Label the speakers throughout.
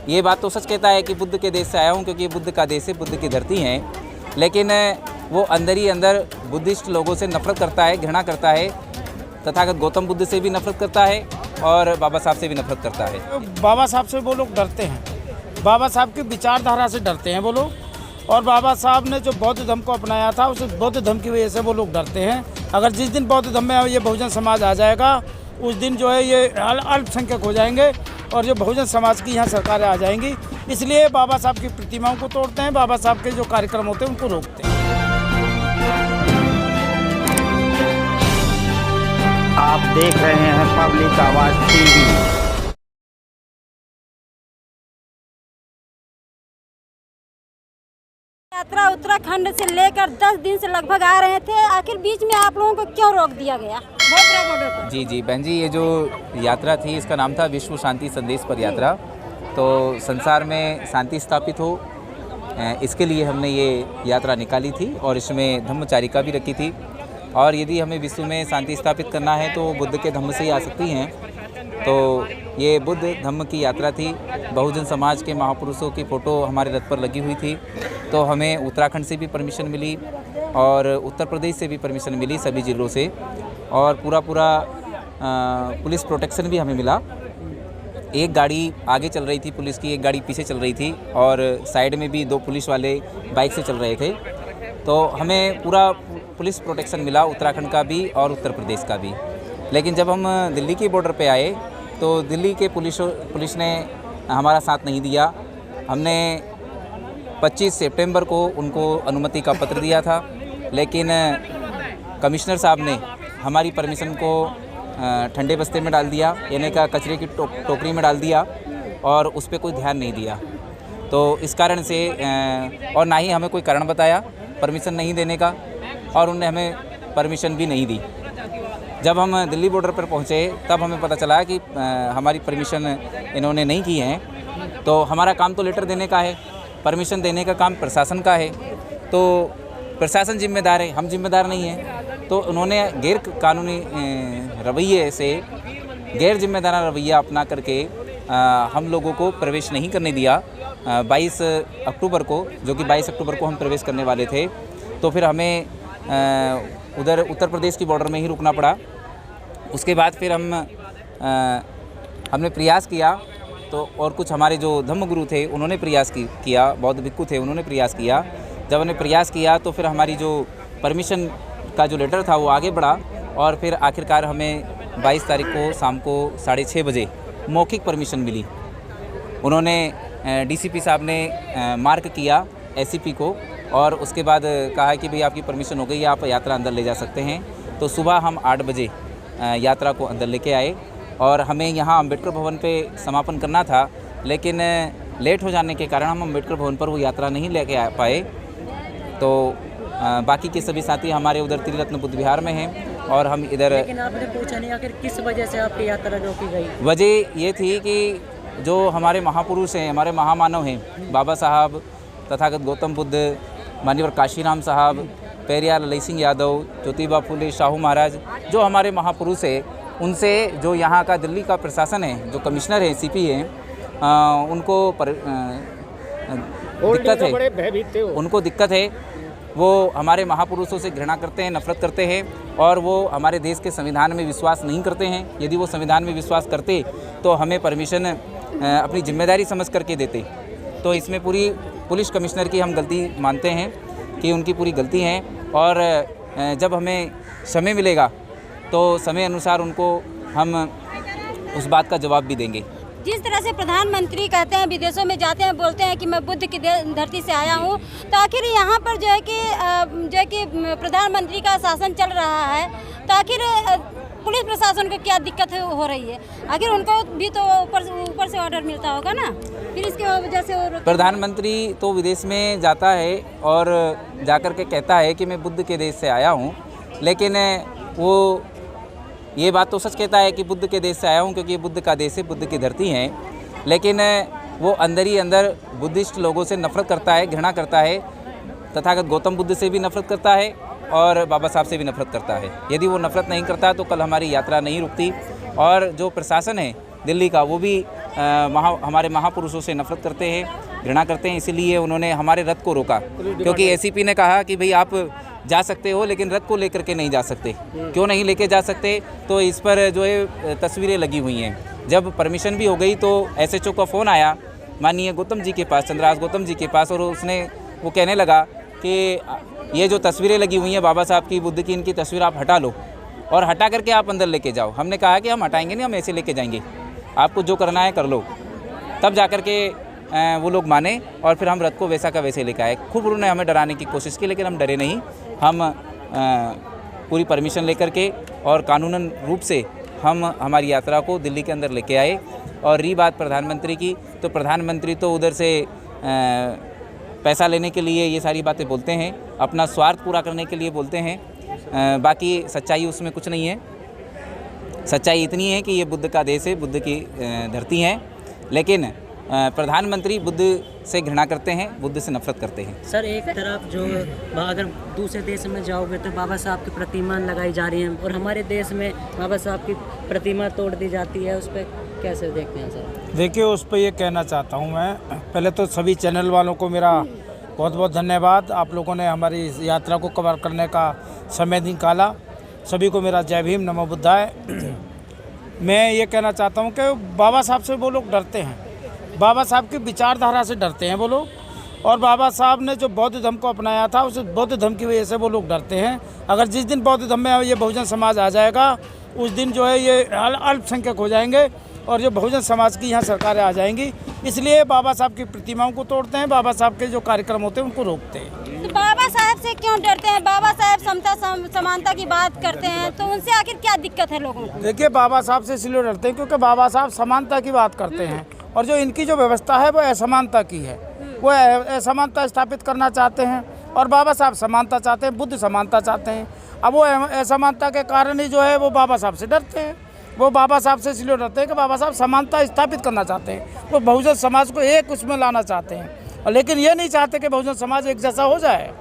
Speaker 1: ये बात तो सच कहता है कि बुद्ध के देश से आया हूँ, क्योंकि ये बुद्ध का देश है, बुद्ध की धरती है। लेकिन वो अंदर ही अंदर बुद्धिस्ट लोगों से नफरत करता है, घृणा करता है, तथागत गौतम बुद्ध से भी नफरत करता है और बाबा साहब से भी नफरत करता है।
Speaker 2: बाबा साहब से वो लोग डरते हैं, बाबा साहब की विचारधारा से डरते हैं वो लोग, और बाबा साहब ने जो बौद्ध धर्म को अपनाया था उस बौद्ध धर्म की वजह से वो लोग डरते हैं। अगर जिस दिन बौद्ध धर्म में ये बहुजन समाज आ जाएगा उस दिन जो है ये अल्पसंख्यक हो जाएंगे और जो बहुजन समाज की यहाँ सरकारें आ जाएंगी। इसलिए बाबा साहब की प्रतिमाओं को तोड़ते हैं, बाबा साहब के जो कार्यक्रम होते हैं उनको रोकते हैं।
Speaker 3: आप देख रहे हैं पब्लिक आवाज टीवी।
Speaker 4: यात्रा उत्तराखंड से लेकर 10 दिन से लगभग आ रहे थे, आखिर बीच में आप लोगों को क्यों रोक दिया गया?
Speaker 1: जी बहन जी, ये जो यात्रा थी इसका नाम था विश्व शांति संदेश पर यात्रा। तो संसार में शांति स्थापित हो, इसके लिए हमने ये यात्रा निकाली थी और इसमें धम्मचारिका भी रखी थी। और यदि हमें विश्व में शांति स्थापित करना है तो बुद्ध के धम्म से ही आ सकती हैं। तो ये बुद्ध धम्म की यात्रा थी। बहुजन समाज के महापुरुषों की फ़ोटो हमारे रथ पर लगी हुई थी। तो हमें उत्तराखंड से भी परमिशन मिली और उत्तर प्रदेश से भी परमिशन मिली, सभी ज़िलों से, और पूरा पुलिस प्रोटेक्शन भी हमें मिला। एक गाड़ी आगे चल रही थी पुलिस की, एक गाड़ी पीछे चल रही थी और साइड में भी 2 पुलिस वाले बाइक से चल रहे थे। तो हमें पूरा पुलिस प्रोटेक्शन मिला, उत्तराखंड का भी और उत्तर प्रदेश का भी। लेकिन जब हम दिल्ली के बॉर्डर पे आए तो दिल्ली के पुलिस ने हमारा साथ नहीं दिया। हमने 25 सितंबर को उनको अनुमति का पत्र दिया था, लेकिन कमिश्नर साहब ने हमारी परमिशन को ठंडे बस्ते में डाल दिया, यानी का कचरे की टोकरी में डाल दिया और उस पर कोई ध्यान नहीं दिया। तो इस कारण से और ना ही हमें कोई कारण बताया परमिशन नहीं देने का, और उन्होंने हमें परमिशन भी नहीं दी। जब हम दिल्ली बॉर्डर पर पहुँचे तब हमें पता चला कि हमारी परमिशन इन्होंने नहीं की है। तो हमारा काम तो लेटर देने का है, परमिशन देने का काम प्रशासन का है। तो प्रशासन जिम्मेदार है, हम जिम्मेदार नहीं हैं। तो उन्होंने गैर कानूनी रवैये से, गैर जिम्मेदार रवैया अपना करके हम लोगों को प्रवेश नहीं करने दिया। 22 अक्टूबर को, जो कि 22 अक्टूबर को हम प्रवेश करने वाले थे, तो फिर हमें उधर उत्तर प्रदेश की बॉर्डर में ही रुकना पड़ा। उसके बाद फिर हमने प्रयास किया, तो और कुछ हमारे जो धम्मगुरु थे उन्होंने प्रयास किया, बौद्ध भिक्खु थे उन्होंने प्रयास किया। जब हमने प्रयास किया तो फिर हमारी जो परमिशन का जो लेटर था वो आगे बढ़ा और फिर आखिरकार हमें 22 तारीख को शाम को 6:30 बजे मौखिक परमिशन मिली। उन्होंने डीसीपी साहब ने मार्क किया एससीपी को और उसके बाद कहा कि भाई आपकी परमिशन हो गई है, आप यात्रा अंदर ले जा सकते हैं। तो सुबह हम 8 बजे यात्रा को अंदर लेके आए और हमें यहाँ अम्बेडकर भवन पे समापन करना था, लेकिन लेट हो जाने के कारण हम अम्बेडकर भवन पर वो यात्रा नहीं लेके आ पाए। तो बाकी के सभी साथी हमारे उधर त्रिरत्न बुद्ध विहार में हैं और हम इधर।
Speaker 5: लेकिन आपने पूछा नहीं आखिर किस वजह से आपकी यात्रा रोकी गई?
Speaker 1: वजह ये थी कि जो हमारे महापुरुष हैं, हमारे महामानव हैं, बाबा साहब, तथागत गौतम बुद्ध, माननीय काशीराम साहब, पेरियार ललित सिंह यादव, ज्योतिबा फुले, शाहू महाराज, जो हमारे महापुरुष हैं, उनसे जो यहाँ का दिल्ली का प्रशासन है, जो कमिश्नर है, सीपी है, उनको दिक्कत है। वो हमारे महापुरुषों से घृणा करते हैं, नफरत करते हैं और वो हमारे देश के संविधान में विश्वास नहीं करते हैं। यदि वो संविधान में विश्वास करते तो हमें परमिशन अपनी जिम्मेदारी समझ करके देते। तो इसमें पूरी पुलिस कमिश्नर की हम गलती मानते हैं कि उनकी पूरी गलती है, और जब हमें समय मिलेगा तो समय अनुसार उनको हम उस बात का जवाब भी देंगे।
Speaker 4: जिस तरह से प्रधानमंत्री कहते हैं, विदेशों में जाते हैं, बोलते हैं कि मैं बुद्ध की धरती से आया हूँ, तो आखिर यहाँ पर जो है कि प्रधानमंत्री का शासन चल रहा है, तो आखिर पुलिस प्रशासन को क्या दिक्कत हो रही है? आखिर उनको भी तो ऊपर से ऑर्डर मिलता होगा ना, फिर इसकी वजह से
Speaker 1: प्रधानमंत्री तो विदेश में जाता है और जाकर के कहता है कि मैं बुद्ध के देश से आया हूँ, लेकिन वो ये बात तो सच कहता है कि बुद्ध के देश से आया हूँ, क्योंकि ये बुद्ध का देश है, बुद्ध की धरती है। लेकिन वो अंदर ही अंदर बुद्धिस्ट लोगों से नफरत करता है, घृणा करता है, तथागत गौतम बुद्ध से भी नफरत करता है और बाबा साहब से भी नफरत करता है। यदि वो नफरत नहीं करता तो कल हमारी यात्रा नहीं रुकती। और जो प्रशासन है दिल्ली का, वो भी हमारे महापुरुषों से नफरत करते हैं, घृणा करते हैं, इसीलिए उन्होंने हमारे रथ को रोका। क्योंकि एसीपी ने कहा कि भाई आप जा सकते हो लेकिन रथ को लेकर के नहीं जा सकते। क्यों नहीं लेके जा सकते? तो इस पर जो है तस्वीरें लगी हुई हैं। जब परमिशन भी हो गई तो एसएचओ का फ़ोन आया माननीय गौतम जी के पास, चंद्रहास गौतम जी के पास, और वो कहने लगा कि ये जो तस्वीरें लगी हुई हैं बाबा साहब की, बुद्ध की, इनकी तस्वीर आप हटा लो और हटा करके आप अंदर लेके जाओ। हमने कहा कि हम हटाएंगे नहीं, हम ऐसे लेके जाएंगे, आपको जो करना है कर लो। तब जा कर के वो लोग माने और फिर हम रथ को वैसा का वैसे लेकर आए। खूब उन्होंने हमें डराने की कोशिश की लेकिन हम डरे नहीं। हम पूरी परमिशन लेकर के और कानूनन रूप से हम हमारी यात्रा को दिल्ली के अंदर लेके आए। और रही बात प्रधानमंत्री की, तो प्रधानमंत्री तो उधर से पैसा लेने के लिए ये सारी बातें बोलते हैं, अपना स्वार्थ पूरा करने के लिए बोलते हैं। बाकी सच्चाई उसमें कुछ नहीं है। सच्चाई इतनी है कि ये बुद्ध का देश है, बुद्ध की धरती है, लेकिन प्रधानमंत्री बुद्ध से घृणा करते हैं, बुद्ध से नफरत करते हैं।
Speaker 5: सर, एक तरफ जो अगर दूसरे देश में जाओगे तो बाबा साहब की प्रतिमा लगाई जा रही है और हमारे देश में बाबा साहब की प्रतिमा तोड़ दी जाती है, उस पर कैसे देखते हैं सर?
Speaker 2: देखिए, उस पर ये कहना चाहता हूँ मैं, पहले तो सभी चैनल वालों को मेरा बहुत बहुत धन्यवाद। आप लोगों ने हमारी इस यात्रा को कवर करने का समय निकाला। सभी को मेरा जय भीम, नमो बुद्धाय। मैं ये कहना चाहता हूँ कि बाबा साहब से वो लोग डरते हैं, बाबा साहब की विचारधारा से डरते हैं वो लोग। और बाबा साहब ने जो बौद्ध धर्म को अपनाया था, उस बौद्ध धर्म की वजह से वो लोग डरते हैं। अगर जिस दिन बौद्ध धर्म में ये बहुजन समाज आ जाएगा, उस दिन जो है ये अल्पसंख्यक हो जाएंगे और जो बहुजन समाज की यहाँ सरकारें आ जाएंगी। इसलिए बाबा साहब की प्रतिमाओं को तोड़ते हैं, बाबा साहब के जो कार्यक्रम होते हैं उनको रोकते हैं।
Speaker 4: तो बाबा साहब से क्यों डरते हैं? बाबा साहब समता समानता की बात करते हैं, तो उनसे आखिर क्या दिक्कत है लोगों को?
Speaker 2: देखिए, बाबा साहब से इसलिए डरते हैं क्योंकि बाबा साहब समानता की बात करते हैं और जो इनकी जो व्यवस्था है वो असमानता की है। वो असमानता स्थापित करना चाहते हैं और बाबा साहब समानता चाहते हैं, बुद्ध समानता चाहते हैं। अब वो असमानता के कारण ही जो है वो बाबा साहब से डरते हैं। वो बाबा साहब से इसलिए डरते हैं कि बाबा साहब समानता स्थापित करना चाहते हैं, वो बहुजन समाज को एक उसमें लाना चाहते हैं, और लेकिन ये नहीं चाहते कि बहुजन समाज एक जैसा हो जाए।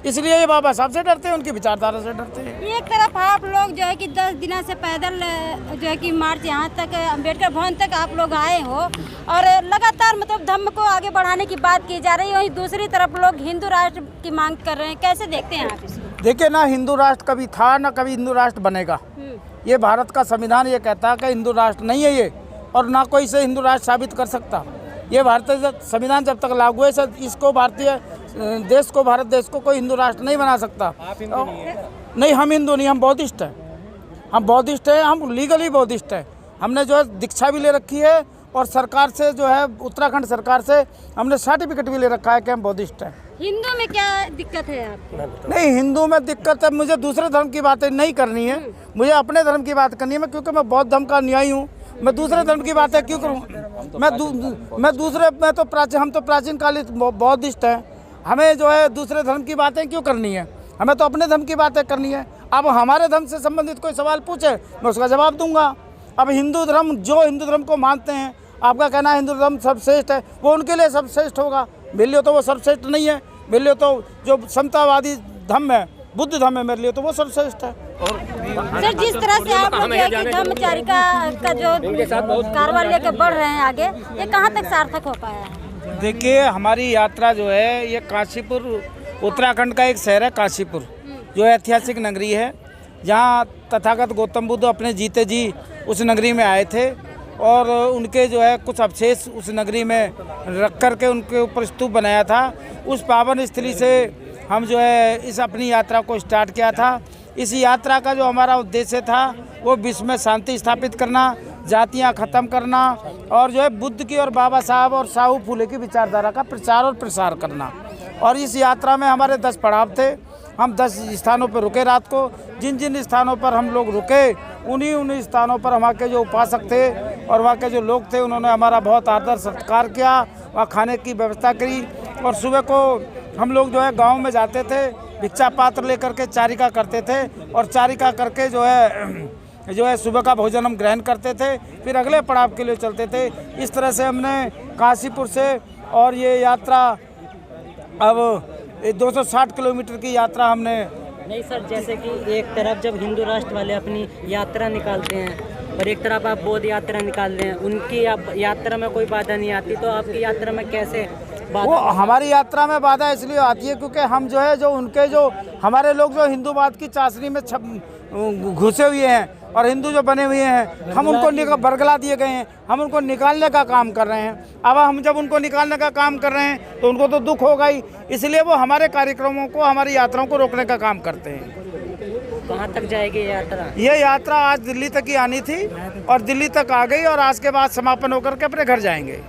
Speaker 2: इसलिए ये बाबा साहब से डरते हैं, उनकी विचारधारा से डरते हैं।
Speaker 4: एक तरफ आप लोग जो है कि 10 दिनों से पैदल जो है कि मार्च यहाँ तक अम्बेडकर भवन तक आप लोग आए हो और लगातार मतलब धर्म को आगे बढ़ाने की बात की जा रही है, वहीं दूसरी तरफ लोग हिंदू राष्ट्र की मांग कर रहे हैं। कैसे देखते हैं आप इसको?
Speaker 2: देखिए, ना हिंदू राष्ट्र कभी था ना कभी हिंदू राष्ट्र बनेगा। ये भारत का संविधान ये कहता है कि हिंदू राष्ट्र नहीं है ये, और ना कोई इसे हिंदू राष्ट्र साबित कर सकता। ये भारतीय संविधान जब तक लागू है, इसको भारतीय देश को, भारत देश को कोई हिंदू राष्ट्र नहीं बना सकता। नहीं, हम हिंदू नहीं, हम बौद्धिस्ट हैं। हम बौद्धिस्ट हैं, हम लीगली बौद्धिस्ट हैं। हमने जो है दीक्षा भी ले रखी है और सरकार से जो है उत्तराखंड सरकार से हमने सर्टिफिकेट भी ले रखा है कि हम बौद्धिस्ट हैं।
Speaker 4: हिंदू में क्या दिक्कत है आपको?
Speaker 2: नहीं, हिंदू में दिक्कत है, मुझे दूसरे धर्म की बातें नहीं करनी है, मुझे अपने धर्म की बात करनी है। मैं क्योंकि मैं बौद्ध धर्म का अनुयायी हूँ, मैं दूसरे धर्म की बातें क्यों करूँ? हम तो प्राचीन कालिक बौद्धिस्ट हैं। हमें जो है दूसरे धर्म की बातें क्यों करनी है? हमें तो अपने धर्म की बातें करनी है। अब हमारे धर्म से संबंधित कोई सवाल पूछे, मैं उसका जवाब दूंगा। अब हिंदू धर्म, जो हिंदू धर्म को मानते हैं, आपका कहना है हिंदू धर्म सर्वश्रेष्ठ है, वो उनके लिए सर्वश्रेष्ठ होगा। मेरे लिए तो वो सर्वश्रेष्ठ नहीं है। मेरे लिए तो जो समतावादी धर्म है, बुद्ध धर्म है, मेरे लिए तो वो सर्वश्रेष्ठ है।
Speaker 4: सर, जिस तरह से आप लोग धर्मचारी का जो कारवां लेकर बढ़ रहे हैं आगे, ये कहाँ तक सार्थक हो पाया है?
Speaker 2: देखिए, हमारी यात्रा जो है ये काशीपुर, उत्तराखंड का एक शहर है काशीपुर, जो ऐतिहासिक नगरी है, जहाँ तथागत गौतम बुद्ध अपने जीते जी उस नगरी में आए थे और उनके जो है कुछ अवशेष उस नगरी में रख कर के उनके ऊपर स्तूप बनाया था। उस पावन स्थली से हम जो है इस अपनी यात्रा को स्टार्ट किया था। इस यात्रा का जो हमारा उद्देश्य था वो विश्व में शांति स्थापित करना, जातियां ख़त्म करना और जो है बुद्ध की और बाबा साहब और साहू फूले की विचारधारा का प्रचार और प्रसार करना। और इस यात्रा में हमारे 10 पड़ाव थे। हम 10 स्थानों पर रुके रात को। जिन जिन स्थानों पर हम लोग रुके, उन्हीं स्थानों पर वहाँ के जो उपासक थे और वहाँ के जो लोग थे, उन्होंने हमारा बहुत आदर सत्कार किया, वहाँ खाने की व्यवस्था करी। और सुबह को हम लोग जो है गांव में जाते थे, भिक्षा पात्र लेकर के चारिका करते थे और चारिका करके जो है सुबह का भोजन हम ग्रहण करते थे, फिर अगले पड़ाव के लिए चलते थे। इस तरह से हमने काशीपुर से, और ये यात्रा अब 260 किलोमीटर की यात्रा हमने।
Speaker 5: नहीं सर, जैसे कि एक तरफ जब हिंदू राष्ट्र वाले अपनी यात्रा निकालते हैं और एक तरफ आप बौद्ध यात्रा निकाल रहे हैं, उनकी यात्रा में कोई बाधा नहीं आती, तो आपकी यात्रा में कैसे
Speaker 2: वो हमारी यात्रा में बाधा इसलिए आती है क्योंकि हम जो है जो उनके जो हमारे लोग जो हिंदूवाद की चाशनी में घुसे हुए हैं और हिंदू जो बने हुए हैं, हम उनको बरगला दिए गए हैं, हम उनको निकालने का काम कर रहे हैं। अब हम जब उनको निकालने का काम कर रहे हैं तो उनको तो दुख होगा ही, इसलिए वो हमारे कार्यक्रमों को, हमारी यात्राओं को रोकने का काम करते हैं।
Speaker 5: कहाँ तक जाएगी यात्रा?
Speaker 2: ये यात्रा आज दिल्ली तक ही आनी थी और दिल्ली तक आ गई और आज के बाद समापन होकर के अपने घर जाएंगे।